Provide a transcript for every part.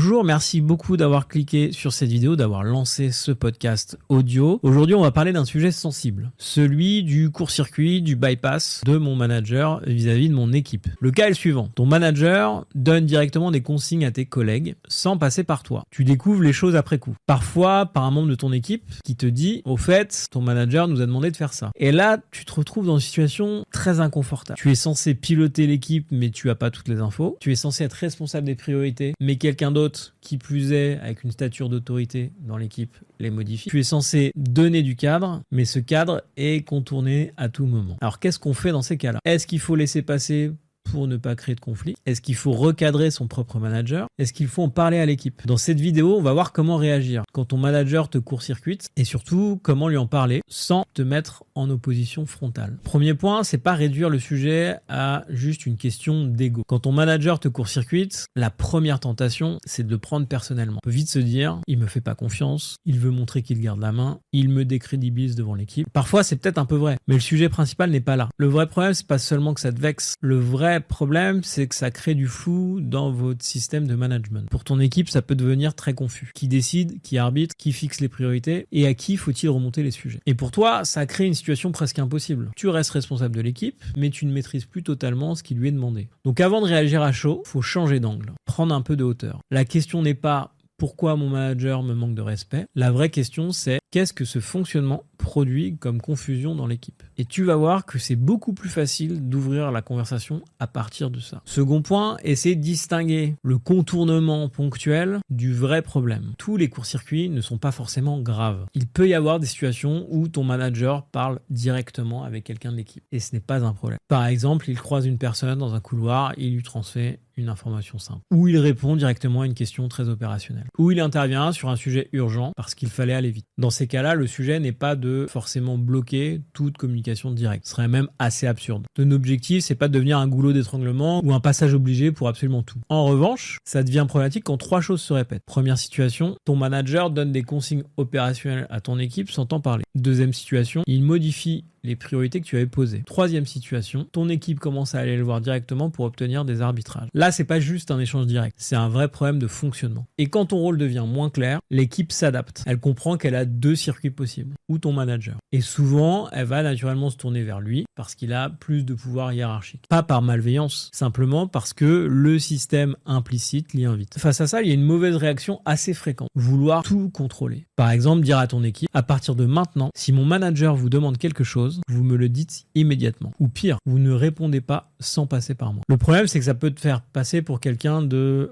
Bonjour, merci beaucoup d'avoir cliqué sur cette vidéo, d'avoir lancé ce podcast audio. Aujourd'hui, on va parler d'un sujet sensible, celui du court-circuit, du bypass de mon manager vis-à-vis de mon équipe. Le cas est le suivant. Ton manager donne directement des consignes à tes collègues sans passer par toi. Tu découvres les choses après coup. Parfois, par un membre de ton équipe qui te dit « Au fait, ton manager nous a demandé de faire ça ». Et là, tu te retrouves dans une situation très inconfortable. Tu es censé piloter l'équipe, mais tu n'as pas toutes les infos. Tu es censé être responsable des priorités, mais quelqu'un d'autre, qui plus est, avec une stature d'autorité dans l'équipe, les modifie. Tu es censé donner du cadre, mais ce cadre est contourné à tout moment. Alors, qu'est-ce qu'on fait dans ces cas-là? Est-ce qu'il faut laisser passer pour ne pas créer de conflit? Est-ce qu'il faut recadrer son propre manager? Est-ce qu'il faut en parler à l'équipe? Dans cette vidéo, on va voir comment réagir quand ton manager te court-circuite et surtout comment lui en parler sans te mettre en opposition frontale. Premier point, c'est pas réduire le sujet à juste une question d'ego. Quand ton manager te court-circuite, la première tentation, c'est de le prendre personnellement. On peut vite se dire, il me fait pas confiance, il veut montrer qu'il garde la main, il me décrédibilise devant l'équipe. Parfois, c'est peut-être un peu vrai, mais le sujet principal n'est pas là. Le vrai problème, c'est pas seulement que ça te vexe. Le vrai problème, c'est que ça crée du flou dans votre système de management. Pour ton équipe, ça peut devenir très confus. Qui décide, qui arbitre, qui fixe les priorités et à qui faut-il remonter les sujets. Et pour toi, ça crée une situation presque impossible. Tu restes responsable de l'équipe, mais tu ne maîtrises plus totalement ce qui lui est demandé. Donc avant de réagir à chaud, faut changer d'angle, prendre un peu de hauteur. La question n'est pas pourquoi mon manager me manque de respect. La vraie question, c'est qu'est-ce que ce fonctionnement produit comme confusion dans l'équipe? Et tu vas voir que c'est beaucoup plus facile d'ouvrir la conversation à partir de ça. Second point, essayer de distinguer le contournement ponctuel du vrai problème. Tous les courts-circuits ne sont pas forcément graves. Il peut y avoir des situations où ton manager parle directement avec quelqu'un de l'équipe. Et ce n'est pas un problème. Par exemple, il croise une personne dans un couloir, il lui transmet une information simple. Ou il répond directement à une question très opérationnelle. Ou il intervient sur un sujet urgent parce qu'il fallait aller vite. Dans ces cas-là, le sujet n'est pas de forcément bloquer toute communication directe. Ce serait même assez absurde. Ton objectif, c'est pas de devenir un goulot d'étranglement ou un passage obligé pour absolument tout. En revanche, ça devient problématique quand trois choses se répètent. Première situation, ton manager donne des consignes opérationnelles à ton équipe sans t'en parler. Deuxième situation, il modifie les priorités que tu avais posées. Troisième situation, ton équipe commence à aller le voir directement pour obtenir des arbitrages. Là, c'est pas juste un échange direct, c'est un vrai problème de fonctionnement. Et quand ton rôle devient moins clair, l'équipe s'adapte. Elle comprend qu'elle a deux circuits possibles, ou ton manager. Et souvent, elle va naturellement se tourner vers lui parce qu'il a plus de pouvoir hiérarchique. Pas par malveillance, simplement parce que le système implicite l'y invite. Face à ça, il y a une mauvaise réaction assez fréquente. Vouloir tout contrôler. Par exemple, dire à ton équipe, à partir de maintenant, si mon manager vous demande quelque chose, vous me le dites immédiatement. Ou pire, vous ne répondez pas sans passer par moi. Le problème, c'est que ça peut te faire passer pour quelqu'un de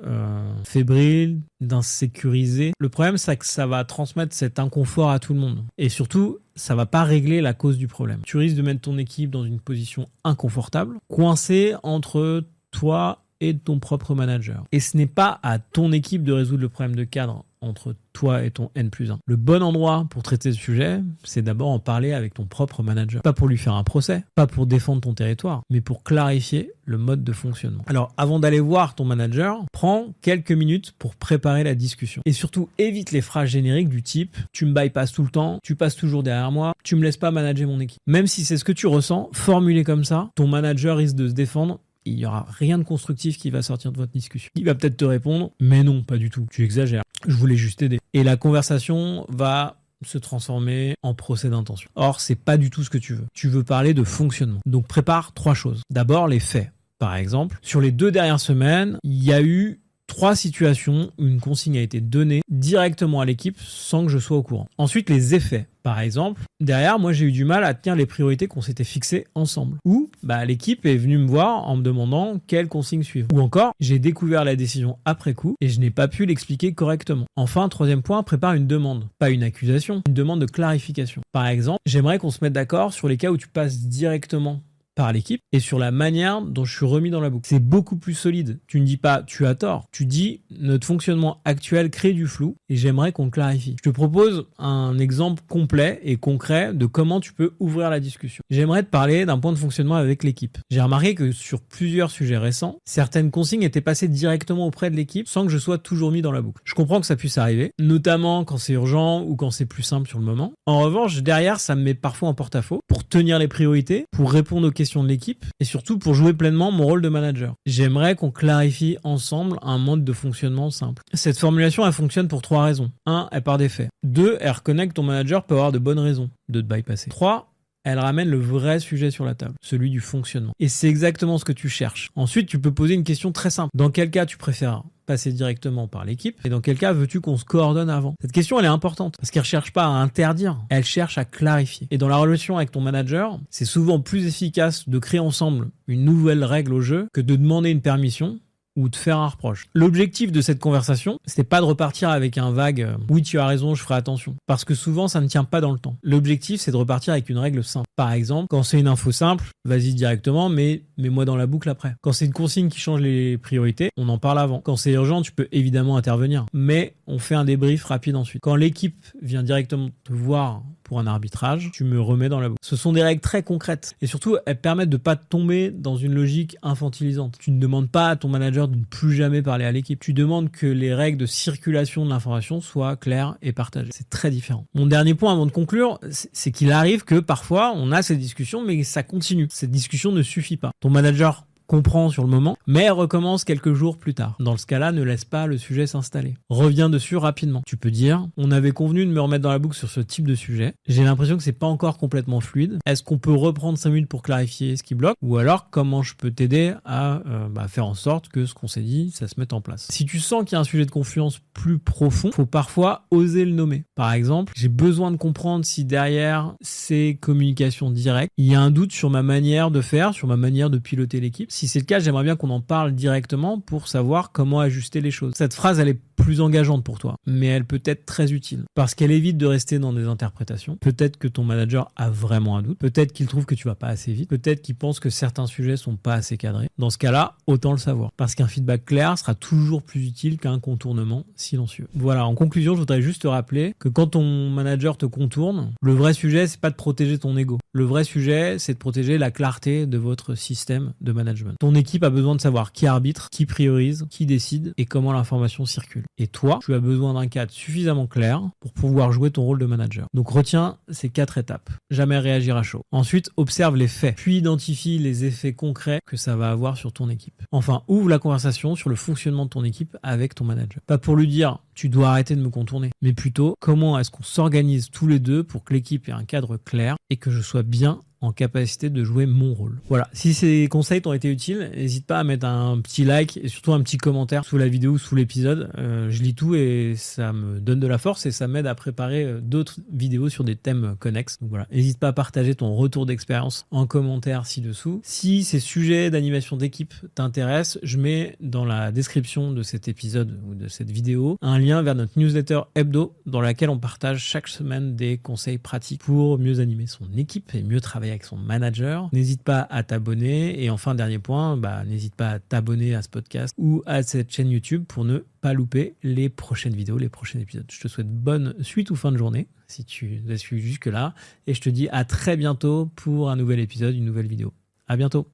fébrile, d'insécurisé. Le problème, c'est que ça va transmettre cet inconfort à tout le monde. Et surtout, ça va pas régler la cause du problème. Tu risques de mettre ton équipe dans une position inconfortable, coincée entre toi et ton propre manager. Et ce n'est pas à ton équipe de résoudre le problème de cadre entre toi et ton N+1. Le bon endroit pour traiter ce sujet, c'est d'abord en parler avec ton propre manager. Pas pour lui faire un procès, pas pour défendre ton territoire, mais pour clarifier le mode de fonctionnement. Alors, avant d'aller voir ton manager, prends quelques minutes pour préparer la discussion. Et surtout, évite les phrases génériques du type « tu me bypasses tout le temps, tu passes toujours derrière moi, tu me laisses pas manager mon équipe ». Même si c'est ce que tu ressens, formulé comme ça, ton manager risque de se défendre. Il n'y aura rien de constructif qui va sortir de votre discussion. Il va peut-être te répondre « mais non, pas du tout, tu exagères, je voulais juste t'aider ». Et la conversation va se transformer en procès d'intention. Or, c'est pas du tout ce que tu veux. Tu veux parler de fonctionnement. Donc prépare trois choses. D'abord, les faits. Par exemple, sur les 2 dernières semaines, il y a eu 3 situations où une consigne a été donnée directement à l'équipe sans que je sois au courant. Ensuite, les effets. Par exemple, derrière, moi, j'ai eu du mal à tenir les priorités qu'on s'était fixées ensemble. Ou, l'équipe est venue me voir en me demandant quelle consigne suivre. Ou encore, j'ai découvert la décision après coup et je n'ai pas pu l'expliquer correctement. Enfin, troisième point, prépare une demande. Pas une accusation, une demande de clarification. Par exemple, j'aimerais qu'on se mette d'accord sur les cas où tu passes directement par l'équipe et sur la manière dont je suis remis dans la boucle. C'est beaucoup plus solide. Tu ne dis pas « tu as tort », tu dis « notre fonctionnement actuel crée du flou et j'aimerais qu'on clarifie ». Je te propose un exemple complet et concret de comment tu peux ouvrir la discussion. J'aimerais te parler d'un point de fonctionnement avec l'équipe. J'ai remarqué que sur plusieurs sujets récents, certaines consignes étaient passées directement auprès de l'équipe sans que je sois toujours mis dans la boucle. Je comprends que ça puisse arriver, notamment quand c'est urgent ou quand c'est plus simple sur le moment. En revanche, derrière, ça me met parfois en porte-à-faux pour tenir les priorités, pour répondre aux questions questions de l'équipe et surtout pour jouer pleinement mon rôle de manager. J'aimerais qu'on clarifie ensemble un mode de fonctionnement simple. Cette formulation, elle fonctionne pour 3 raisons. 1, elle part des faits. 2, elle reconnaît que ton manager peut avoir de bonnes raisons de te bypasser. 3, elle ramène le vrai sujet sur la table, celui du fonctionnement. Et c'est exactement ce que tu cherches. Ensuite, tu peux poser une question très simple. Dans quel cas tu préfères passer directement par l'équipe et dans quel cas veux-tu qu'on se coordonne avant? Cette question, elle est importante parce qu'elle ne cherche pas à interdire, elle cherche à clarifier. Et dans la relation avec ton manager, c'est souvent plus efficace de créer ensemble une nouvelle règle au jeu que de demander une permission ou de faire un reproche. L'objectif de cette conversation, c'est pas de repartir avec un vague « oui, tu as raison, je ferai attention », parce que souvent, ça ne tient pas dans le temps. L'objectif, c'est de repartir avec une règle simple. Par exemple, quand c'est une info simple, vas-y directement, mais mets-moi dans la boucle après. Quand c'est une consigne qui change les priorités, on en parle avant. Quand c'est urgent, tu peux évidemment intervenir, mais on fait un débrief rapide ensuite. Quand l'équipe vient directement te voir pour un arbitrage, tu me remets dans la boucle. Ce sont des règles très concrètes et surtout, elles permettent de pas tomber dans une logique infantilisante. Tu ne demandes pas à ton manager de ne plus jamais parler à l'équipe. Tu demandes que les règles de circulation de l'information soient claires et partagées. C'est très différent. Mon dernier point avant de conclure, c'est qu'il arrive que parfois, on a ces discussions, mais ça continue. Cette discussion ne suffit pas. Ton manager comprend sur le moment, mais recommence quelques jours plus tard. Dans ce cas-là, ne laisse pas le sujet s'installer. Reviens dessus rapidement. Tu peux dire, on avait convenu de me remettre dans la boucle sur ce type de sujet. J'ai l'impression que c'est pas encore complètement fluide. Est-ce qu'on peut reprendre 5 minutes pour clarifier ce qui bloque? Ou alors, comment je peux t'aider à faire en sorte que ce qu'on s'est dit, ça se mette en place? Si tu sens qu'il y a un sujet de confiance plus profond, faut parfois oser le nommer. Par exemple, j'ai besoin de comprendre si derrière ces communications directes, il y a un doute sur ma manière de faire, sur ma manière de piloter l'équipe. Si c'est le cas, j'aimerais bien qu'on en parle directement pour savoir comment ajuster les choses. Cette phrase, elle est plus engageante pour toi, mais elle peut être très utile parce qu'elle évite de rester dans des interprétations. Peut-être que ton manager a vraiment un doute, peut-être qu'il trouve que tu vas pas assez vite, peut-être qu'il pense que certains sujets sont pas assez cadrés. Dans ce cas-là, autant le savoir parce qu'un feedback clair sera toujours plus utile qu'un contournement silencieux. Voilà, en conclusion, je voudrais juste te rappeler que quand ton manager te contourne, le vrai sujet, c'est pas de protéger ton ego. Le vrai sujet, c'est de protéger la clarté de votre système de management. Ton équipe a besoin de savoir qui arbitre, qui priorise, qui décide et comment l'information circule. Et toi, tu as besoin d'un cadre suffisamment clair pour pouvoir jouer ton rôle de manager. Donc retiens ces 4 étapes. Jamais réagir à chaud. Ensuite, observe les faits, puis identifie les effets concrets que ça va avoir sur ton équipe. Enfin, ouvre la conversation sur le fonctionnement de ton équipe avec ton manager. Pas pour lui dire « tu dois arrêter de me contourner », mais plutôt « comment est-ce qu'on s'organise tous les deux pour que l'équipe ait un cadre clair et que je sois bien en capacité de jouer mon rôle. » Voilà, si ces conseils t'ont été utiles, n'hésite pas à mettre un petit like et surtout un petit commentaire sous la vidéo ou sous l'épisode. Je lis tout et ça me donne de la force et ça m'aide à préparer d'autres vidéos sur des thèmes connexes. Donc voilà, n'hésite pas à partager ton retour d'expérience en commentaire ci-dessous. Si ces sujets d'animation d'équipe t'intéressent, je mets dans la description de cet épisode ou de cette vidéo un lien vers notre newsletter hebdo dans laquelle on partage chaque semaine des conseils pratiques pour mieux animer son équipe et mieux travailler avec son manager. N'hésite pas à t'abonner et enfin dernier point, n'hésite pas à t'abonner à ce podcast ou à cette chaîne YouTube pour ne pas louper les prochaines vidéos, les prochains épisodes. Je te souhaite bonne suite ou fin de journée si tu as suivi jusque là et je te dis à très bientôt pour un nouvel épisode, une nouvelle vidéo. À bientôt.